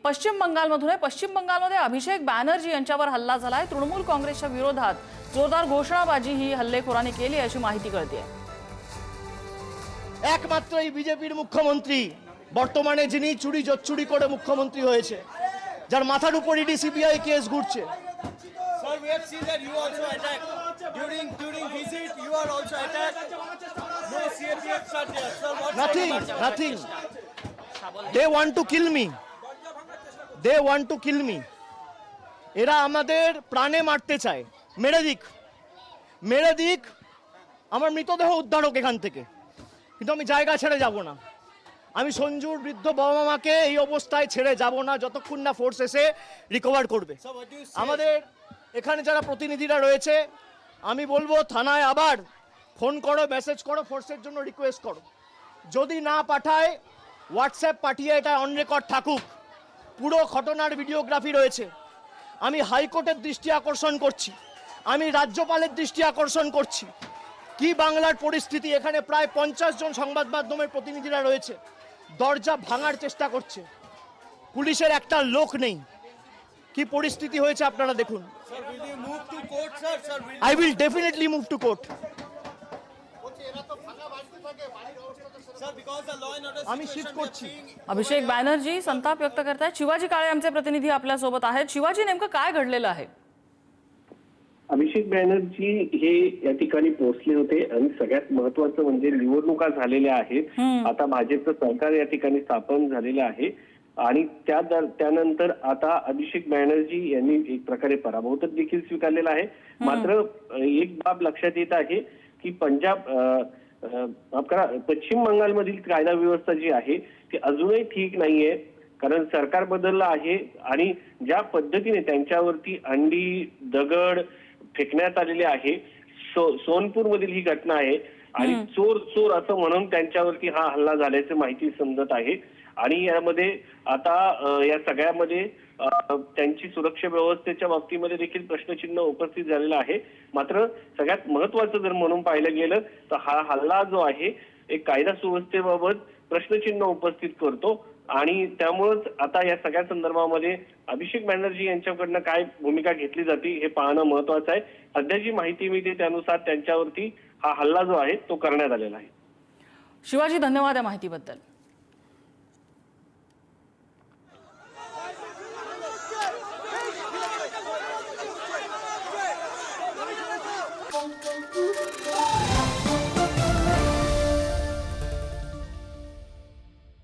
पश्चिम बंगालमधून आहे। पश्चिम बंगालमध्ये अभिषेक बॅनर्जी यांच्यावर हल्ला झालाय। तृणमूल काँग्रेसच्या विरोधात जोरदार घोषणाबाजी ही हल्लेखोरांनी केली अशी माहिती कळते। একমাত্রই বিজেপির মুখ্যমন্ত্রী বর্তমানে যিনি চুরি জচ্চুরি করে মুখ্যমন্ত্রী হয়েছে, যার মাথার উপর ইডি সিবিআই কেস ঘুরছে। Sir, we have seen that you also attacked during visit. You are also attacked. No CAPF shot there. Sir, what's Nothing. They want to kill me. They want to kill me. এরা আমাদের প্রাণে মারতে চায়। মেরে দিক আমার মৃতদেহ উদ্ধারক এখান থেকে, কিন্তু আমি জায়গা ছেড়ে যাব না। আমি সঞ্জুর বৃদ্ধ বাবা মাকে এই অবস্থায় ছেড়ে যাব না যতক্ষণ না ফোর্স এসে রিকভার করবে। আমাদের এখানে যারা প্রতিনিধিরা রয়েছে, আমি বলবো থানায় আবার ফোন করো, মেসেজ করো, ফোর্সের জন্য রিকোয়েস্ট করো। যদি না পাঠায় হোয়াটসঅ্যাপ পাঠিয়ে এটা অন রেকর্ড থাকুক। পুরো ঘটনার ভিডিওগ্রাফি রয়েছে। আমি হাইকোর্টের দৃষ্টি আকর্ষণ করছি, আমি রাজ্যপালের দৃষ্টি আকর্ষণ করছি। কি বাংলার পরিস্থিতি, এখানে প্রায় 50 জন সংবাদ মাধ্যমের প্রতিনিধিরা রয়েছে, দরজা ভাঙার চেষ্টা করছে, পুলিশের একটা লোক নেই। কি পরিস্থিতি হয়েছে আপনারা দেখুন। Sir, will you move to court, sir? Sir, will I will definitely move to court. sir, because the law and order আমি শিফট situation we are করছি। seeing. अभिषेक बॅनर्जी संताप व्यक्त करतायत। शिवाजी काळे आमचे प्रतिनिधी आपल्या सोबत आहेत। शिवाजी, नेमकं काय घडलेलं आहे? अभिषेक बॅनर्जी हे या ठिकाणी पोहोचले होते आणि सगळ्यात महत्वाचं म्हणजे निवडणुका झालेल्या आहेत। आता भाजपचं सरकार या ठिकाणी स्थापन झालेलं आहे आणि त्यानंतर आता अभिषेक बॅनर्जी यांनी एक प्रकारे पराभव तर देखील स्वीकारलेला आहे। मात्र एक बाब लक्षात येत आहे की पश्चिम बंगालमधील कायदा व्यवस्था जी आहे ती अजूनही ठीक नाहीये, कारण सरकार बदललं आहे आणि ज्या पद्धतीने त्यांच्यावरती अंडी दगड फेकण्यात आलेले आहे, सोनपूर मधील ही घटना आहे आणि चोर चोर असं म्हणून त्यांच्यावरती हा हल्ला झाल्याची माहिती समजत आहे। आणि यामध्ये आता या सगळ्यामध्ये त्यांची सुरक्षा व्यवस्थेच्या बाबतीमध्ये देखील प्रश्नचिन्ह उपस्थित झालेलं आहे। मात्र सगळ्यात महत्वाचं जर म्हणून पाहिलं गेलं तर हा हल्ला जो आहे एक कायदा सुव्यवस्थेबाबत प्रश्नचिन्ह उपस्थित करतो आणि त्यामुळेच आता या सगळ्या संदर्भामध्ये अभिषेक बॅनर्जी यांच्याकडनं काय भूमिका घेतली जाते हे पाहणं महत्वाचं आहे। सध्या जी माहिती मिळते त्यानुसार त्यांच्यावरती हा हल्ला जो आहे तो करण्यात आलेला आहे। शिवाजी, धन्यवाद या माहितीबद्दल।